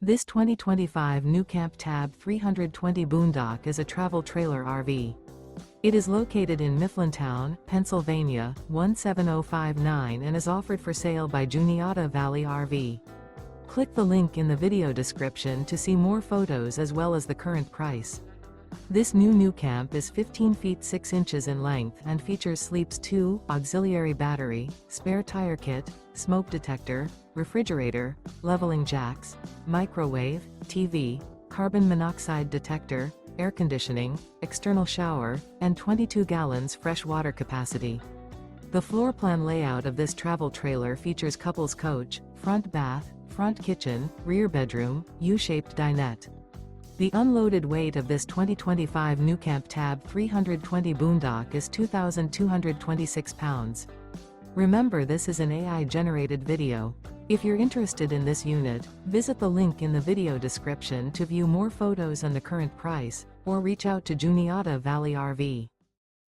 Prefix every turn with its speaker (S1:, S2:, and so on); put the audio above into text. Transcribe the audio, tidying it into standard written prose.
S1: This 2025 NuCamp Tab 320 Boondock is a travel trailer RV. It is located in Mifflintown, Pennsylvania, 17059 and is offered for sale by Juniata Valley RV. Click the link in the video description to see more photos as well as the current price. This new NuCamp is 15 feet 6 inches in length and features Sleeps 2, auxiliary battery, spare tire kit, smoke detector, refrigerator, leveling jacks, microwave, TV, carbon monoxide detector, air conditioning, external shower, and 22 gallons fresh water capacity. The floor plan layout of this travel trailer features couples coach, front bath, front kitchen, rear bedroom, U-shaped dinette. The unloaded weight of this 2025 NuCamp Tab 320 Boondock is 2,226 pounds. Remember, this is an AI-generated video. If you're interested in this unit, visit the link in the video description to view more photos and the current price, or reach out to Juniata Valley RV.